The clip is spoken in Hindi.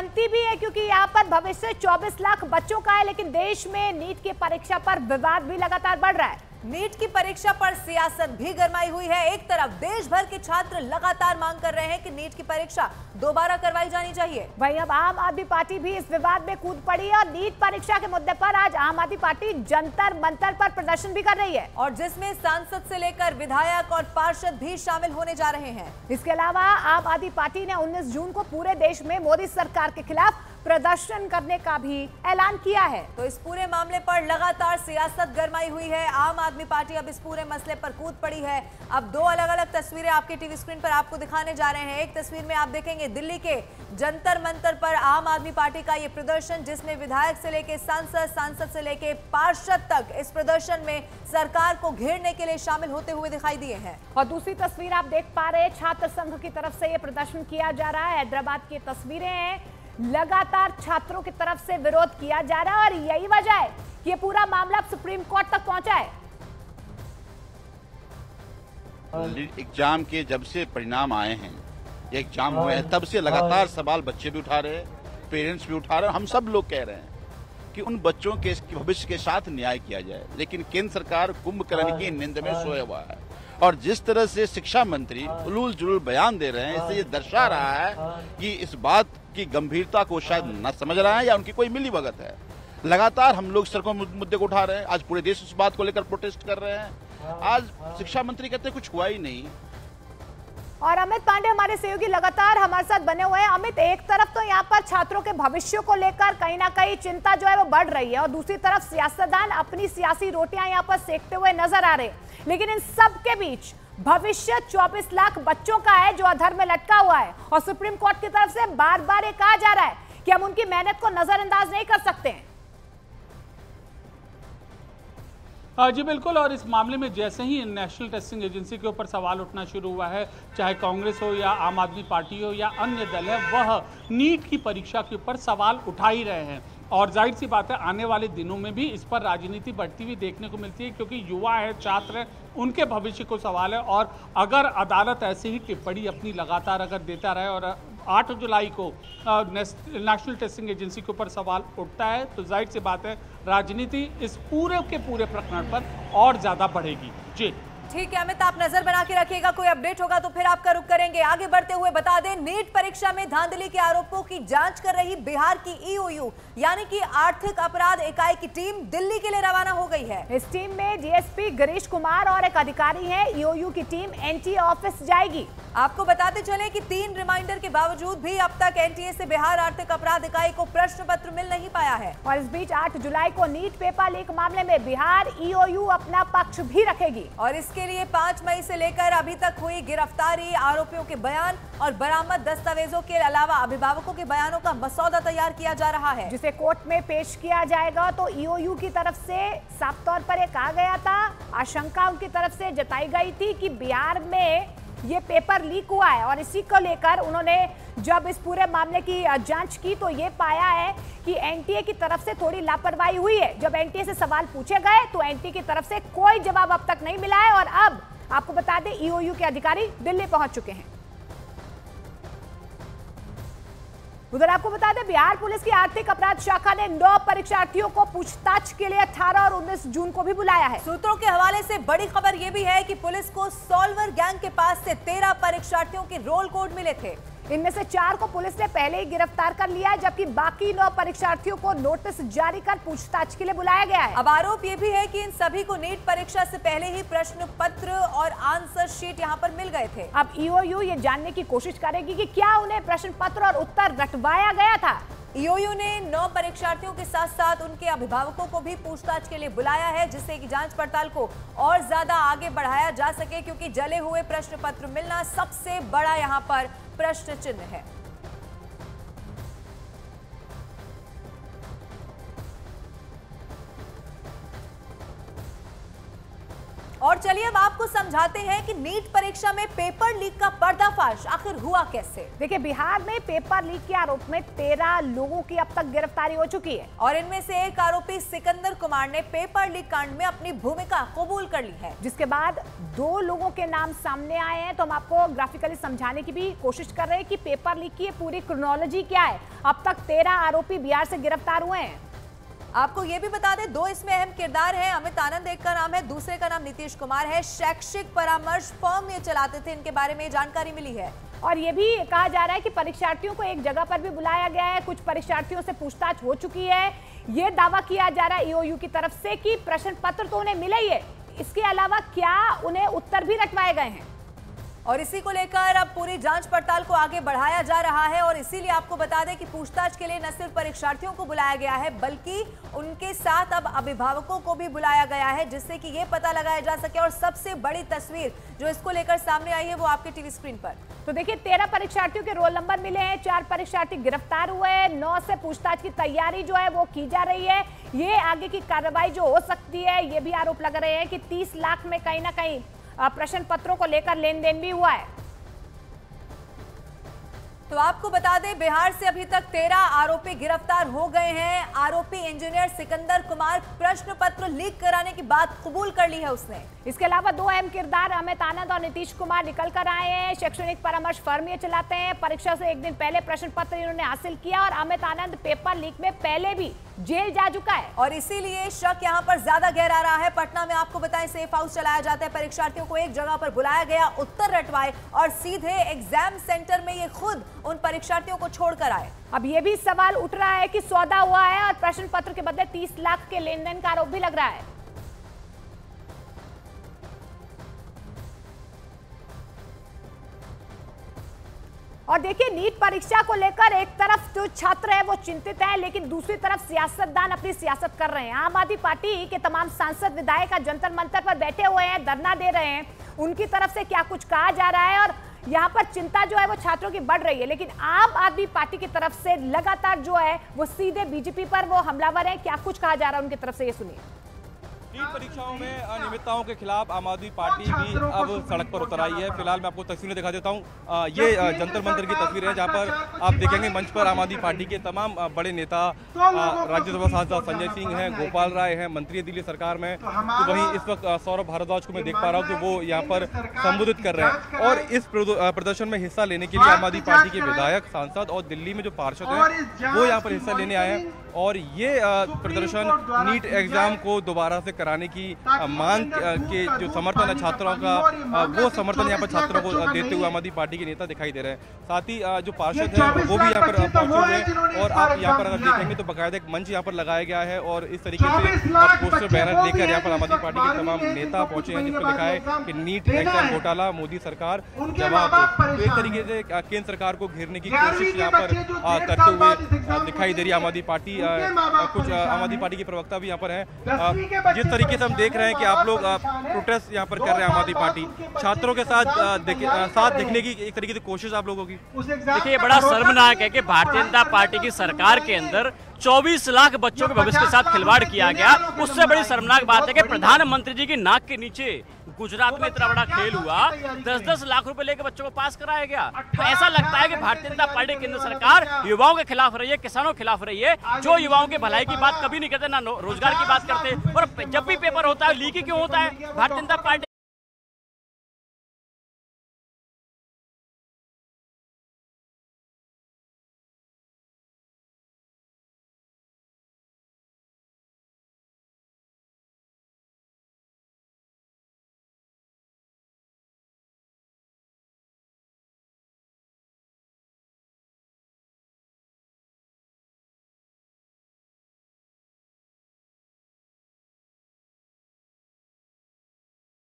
बनती भी है क्योंकि यहाँ पर भविष्य 24 लाख बच्चों का है, लेकिन देश में नीट की परीक्षा पर विवाद भी लगातार बढ़ रहा है। नीट की परीक्षा पर सियासत भी गरमाई हुई है। एक तरफ देश भर के छात्र लगातार मांग कर रहे हैं कि नीट की परीक्षा दोबारा करवाई जानी चाहिए, वहीं अब आम आदमी पार्टी भी इस विवाद में कूद पड़ी है और नीट परीक्षा के मुद्दे पर आज आम आदमी पार्टी जंतर मंतर पर प्रदर्शन भी कर रही है, और जिसमें सांसद से लेकर विधायक और पार्षद भी शामिल होने जा रहे हैं। इसके अलावा आम आदमी पार्टी ने 19 जून को पूरे देश में मोदी सरकार के खिलाफ प्रदर्शन करने का भी ऐलान किया है। तो इस पूरे मामले पर लगातार सियासत गरमाई हुई है। आम आदमी पार्टी अब इस पूरे मसले पर कूद पड़ी है। अब दो अलग अलग तस्वीरें आपके टीवी स्क्रीन पर आपको दिखाने जा रहे हैं। एक तस्वीर में आप देखेंगे दिल्ली के जंतर मंतर पर आम आदमी पार्टी का ये प्रदर्शन, जिसमें विधायक से लेकर सांसद से लेकर पार्षद तक इस प्रदर्शन में सरकार को घेरने के लिए शामिल होते हुए दिखाई दिए हैं। और दूसरी तस्वीर आप देख पा रहे हैं, छात्र संघ की तरफ से ये प्रदर्शन किया जा रहा है। हैदराबाद की तस्वीरें हैं, लगातार छात्रों की तरफ से विरोध किया जा रहा है और यही वजह है कि ये पूरा मामला सुप्रीम कोर्ट तक पहुंचा है। एग्जाम के जब से परिणाम आए हैं, एग्जाम हुए हैं, तब से लगातार सवाल बच्चे भी उठा रहे हैं, पेरेंट्स भी उठा रहे हैं, हम सब लोग कह रहे हैं कि उन बच्चों के भविष्य के साथ न्याय किया जाए। लेकिन केंद्र सरकार कुंभकर्ण की नींद में सोया हुआ है और जिस तरह से शिक्षा मंत्री उलूल जुलूल बयान दे रहे हैं, इससे ये दर्शा रहा है कि इस बात की गंभीरता को शायद न समझ रहा है या उनकी कोई मिली भगत है। लगातार हम लोग सड़कों मुद्दे को उठा रहे हैं, आज पूरे देश उस बात को लेकर प्रोटेस्ट कर रहे हैं। आज शिक्षा मंत्री कहते हैं कुछ हुआ ही नहीं। और अमित पांडे हमारे सहयोगी लगातार हमारे साथ बने हुए हैं। अमित, एक तरफ तो यहाँ पर छात्रों के भविष्य को लेकर कहीं ना कहीं चिंता जो है वो बढ़ रही है और दूसरी तरफ सियासतदान अपनी सियासी रोटियां यहाँ पर सेकते हुए नजर आ रहे हैं, लेकिन इन सब के बीच भविष्य 24 लाख बच्चों का है जो अधर में लटका हुआ है और सुप्रीम कोर्ट की तरफ से बार बार ये कहा जा रहा है कि हम उनकी मेहनत को नजरअंदाज नहीं कर सकते हैं। जी बिल्कुल, और इस मामले में जैसे ही नेशनल टेस्टिंग एजेंसी के ऊपर सवाल उठना शुरू हुआ है, चाहे कांग्रेस हो या आम आदमी पार्टी हो या अन्य दल है, वह नीट की परीक्षा के ऊपर सवाल उठा ही रहे हैं। और जाहिर सी बात है आने वाले दिनों में भी इस पर राजनीति बढ़ती हुई देखने को मिलती है, क्योंकि युवा है, छात्र है, उनके भविष्य को सवाल है। और अगर अदालत ऐसे ही टिप्पणी अपनी लगातार अगर देता रहे और 8 जुलाई को नेशनल टेस्टिंग एजेंसी के ऊपर सवाल उठता है, तो जाहिर सी बात है राजनीति इस पूरे के पूरे प्रकरण पर और ज्यादा बढ़ेगी। जी ठीक है अमित, आप नजर बना के रखिएगा, कोई अपडेट होगा तो फिर आपका रुख करेंगे। आगे बढ़ते हुए बता दें, नीट परीक्षा में धांधली के आरोपों की जांच कर रही बिहार की ईओयू यानी कि आर्थिक अपराध इकाई की टीम दिल्ली के लिए रवाना हो गई है। इस टीम में डीएसपी गिरीश कुमार और एक अधिकारी हैं। ईओयू की टीम एनटीए ऑफिस जाएगी। आपको बताते चले कि 3 रिमाइंडर के बावजूद भी अब तक एनटीए से बिहार आर्थिक अपराध इकाई को प्रश्न पत्र मिल नहीं पाया है। और इस बीच 8 जुलाई को नीट पेपर लीक मामले में बिहार ईओयू अपना पक्ष भी रखेगी और इसके लिए 5 मई से लेकर अभी तक हुई गिरफ्तारी, आरोपियों के बयान और बरामद दस्तावेजों के अलावा अभिभावकों के बयानों का मसौदा तैयार किया जा रहा है, जिसे कोर्ट में पेश किया जाएगा। तो ईओयू की तरफ से साफ तौर पर यह कहा गया था, आशंका उनकी तरफ से जताई गई थी कि बिहार में ये पेपर लीक हुआ है और इसी को लेकर उन्होंने जब इस पूरे मामले की जांच की तो ये पाया है कि एनटीए की तरफ से थोड़ी लापरवाही हुई है। जब एनटीए से सवाल पूछे गए तो एनटीए की तरफ से कोई जवाब अब तक नहीं मिला है और अब आपको बता दें ईओयू के अधिकारी दिल्ली पहुंच चुके हैं। उधर आपको बता दें बिहार पुलिस की आर्थिक अपराध शाखा ने 9 परीक्षार्थियों को पूछताछ के लिए 18 और 19 जून को भी बुलाया है। सूत्रों के हवाले से बड़ी खबर यह भी है कि पुलिस को सॉल्वर गैंग के पास से 13 परीक्षार्थियों के रोल कोड मिले थे। इनमें से 4 को पुलिस ने पहले ही गिरफ्तार कर लिया है, जबकि बाकी 9 परीक्षार्थियों को नोटिस जारी कर पूछताछ के लिए बुलाया गया है। अब आरोप ये भी है कि इन सभी को नीट परीक्षा से पहले ही प्रश्न पत्र और आंसर शीट यहां पर मिल गए थे। अब ईओयू ये जानने की कोशिश करेगी कि क्या उन्हें प्रश्न पत्र और उत्तर रटवाया गया था। ईओयू ने 9 परीक्षार्थियों के साथ साथ उनके अभिभावकों को भी पूछताछ के लिए बुलाया है, जिससे कि जांच पड़ताल को और ज्यादा आगे बढ़ाया जा सके, क्योंकि जले हुए प्रश्न पत्र मिलना सबसे बड़ा यहां पर प्रश्न चिन्ह है। और चलिए अब आपको समझाते हैं कि नीट परीक्षा में पेपर लीक का पर्दाफाश आखिर हुआ कैसे। देखिए, बिहार में पेपर लीक के आरोप में 13 लोगों की अब तक गिरफ्तारी हो चुकी है और इनमें से एक आरोपी सिकंदर कुमार ने पेपर लीक कांड में अपनी भूमिका कबूल कर ली है, जिसके बाद 2 लोगों के नाम सामने आए हैं। तो हम आपको ग्राफिकली समझाने की भी कोशिश कर रहे हैं कि पेपर लीक की पूरी क्रोनोलॉजी क्या है। अब तक 13 आरोपी बिहार से गिरफ्तार हुए हैं। आपको ये भी बता दें, 2 इसमें अहम किरदार हैं। अमित आनंद एक का नाम है, दूसरे का नाम नीतीश कुमार है। शैक्षिक परामर्श फर्म ये चलाते थे, इनके बारे में जानकारी मिली है। और ये भी कहा जा रहा है कि परीक्षार्थियों को एक जगह पर भी बुलाया गया है। कुछ परीक्षार्थियों से पूछताछ हो चुकी है। ये दावा किया जा रहा है ईओयू की तरफ से कि प्रश्न पत्र तो उन्हें मिले ही है, इसके अलावा क्या उन्हें उत्तर भी रटवाए गए हैं। और इसी को लेकर अब पूरी जांच पड़ताल को आगे बढ़ाया जा रहा है और इसीलिए आपको बता दें कि पूछताछ के लिए न सिर्फ परीक्षार्थियों को बुलाया गया है बल्कि उनके साथ अब अभिभावकों को भी बुलाया गया है, जिससे कि ये पता लगाया जा सके। और सबसे बड़ी तस्वीर जो इसको लेकर सामने आई है वो आपके टीवी स्क्रीन पर। तो देखिए, 13 परीक्षार्थियों के रोल नंबर मिले हैं, 4 परीक्षार्थी गिरफ्तार हुए हैं, 9 से पूछताछ की तैयारी जो है वो की जा रही है। ये आगे की कार्रवाई जो हो सकती है, ये भी आरोप लग रहे हैं कि 30 लाख में कहीं ना कहीं प्रश्न पत्रों को लेकर लेन देन भी हुआ है। तो आपको बता दें, बिहार से अभी तक 13 आरोपी गिरफ्तार हो गए हैं। आरोपी इंजीनियर सिकंदर कुमार प्रश्न पत्र लीक कराने की बात कबूल कर ली है उसने। इसके अलावा 2 अहम किरदार अमित आनंद और नीतीश कुमार निकल कर आए हैं। शैक्षणिक परामर्श फर्म ये चलाते हैं। परीक्षा से एक दिन पहले प्रश्न पत्र इन्होंने हासिल किया और अमित आनंद पेपर लीक में पहले भी जेल जा चुका है और इसीलिए शक यहाँ पर ज्यादा गहरा रहा है। पटना में आपको बताएं, सेफ हाउस चलाया जाता है। परीक्षार्थियों को एक जगह पर बुलाया गया, उत्तर रटवाए और सीधे एग्जाम सेंटर में ये खुद उन परीक्षार्थियों को छोड़कर आए। अब ये भी सवाल उठ रहा है कि सौदा हुआ है और प्रश्न पत्र के बदले 30 लाख के लेन देन का आरोप भी लग रहा है। और देखिए, नीट परीक्षा को लेकर एक तरफ जो छात्र है वो चिंतित है, लेकिन दूसरी तरफ सियासतदान अपनी सियासत कर रहे हैं। आम आदमी पार्टी के तमाम सांसद विधायक जंतर मंतर पर बैठे हुए हैं, धरना दे रहे हैं। उनकी तरफ से क्या कुछ कहा जा रहा है और यहाँ पर चिंता जो है वो छात्रों की बढ़ रही है, लेकिन आम आदमी पार्टी की तरफ से लगातार जो है वो सीधे बीजेपी पर वो हमलावर है। क्या कुछ कहा जा रहा है उनकी तरफ से, ये सुनिए। नीट परीक्षाओं में अनियमितताओं के खिलाफ आम आदमी पार्टी भी अब सड़क पर उतर आई है। फिलहाल मैं आपको तस्वीरें दिखा देता हूं। ये जंतर मंतर की तस्वीर है, जहां पर आप देखेंगे मंच पर आम आदमी पार्टी के तमाम बड़े नेता, राज्यसभा सांसद संजय सिंह हैं, गोपाल राय हैं, मंत्री दिल्ली सरकार में। तो वहीं इस वक्त सौरभ भारद्वाज को मैं देख पा रहा हूँ कि वो यहाँ पर संबोधित कर रहे हैं। और इस प्रदर्शन में हिस्सा लेने के लिए आम आदमी पार्टी के विधायक, सांसद और दिल्ली में जो पार्षद हैं वो यहाँ पर हिस्सा लेने आए हैं। और ये प्रदर्शन नीट एग्जाम को दोबारा से कराने की मांग के जो समर्थन है छात्रों का, वो समर्थन यहाँ पर छात्रों को देते हुए आम आदमी पार्टी के नेता दिखाई दे रहे हैं। साथ ही जो पार्षद हैं वो भी यहाँ पर पहुंचे हुए हैं। और आप यहाँ पर अगर देखेंगे तो बाकायदा एक मंच यहाँ पर लगाया गया है और इस तरीके से पोस्टर बैनर लेकर यहाँ पर आम आदमी पार्टी के तमाम नेता पहुंचे हैं, जिसमें लिखा है कि नीट एग्जाम घोटाला, मोदी सरकार जवाब दो। तो एक तरीके से केंद्र सरकार को घेरने की कोशिश यहाँ पर करते हुए दिखाई दे रही है आम आदमी पार्टी। कुछ आम आदमी पार्टी के प्रवक्ता भी यहाँ पर हैं। जिस तरीके से हम देख रहे हैं कि आप लोग प्रोटेस्ट यहाँ पर कर रहे हैं, आम आदमी पार्टी छात्रों के साथ दिखने की एक तरीके से कोशिश आप लोगों की। देखिए, बड़ा शर्मनाक है कि भारतीय जनता पार्टी की सरकार के अंदर 24 लाख बच्चों के भविष्य के साथ खिलवाड़ किया गया। उससे बड़ी शर्मनाक बात है कि प्रधानमंत्री जी की नाक के नीचे गुजरात में इतना बड़ा खेल हुआ, 10-10 लाख रुपए लेकर बच्चों को पास कराया गया। ऐसा लगता है कि भारतीय जनता पार्टी केंद्र सरकार युवाओं के खिलाफ रही है, किसानों के खिलाफ रही है, जो युवाओं के भलाई की बात कभी नहीं करते, ना रोजगार की बात करते। और जब भी पेपर होता है लीक क्यों होता है? भारतीय जनता पार्टी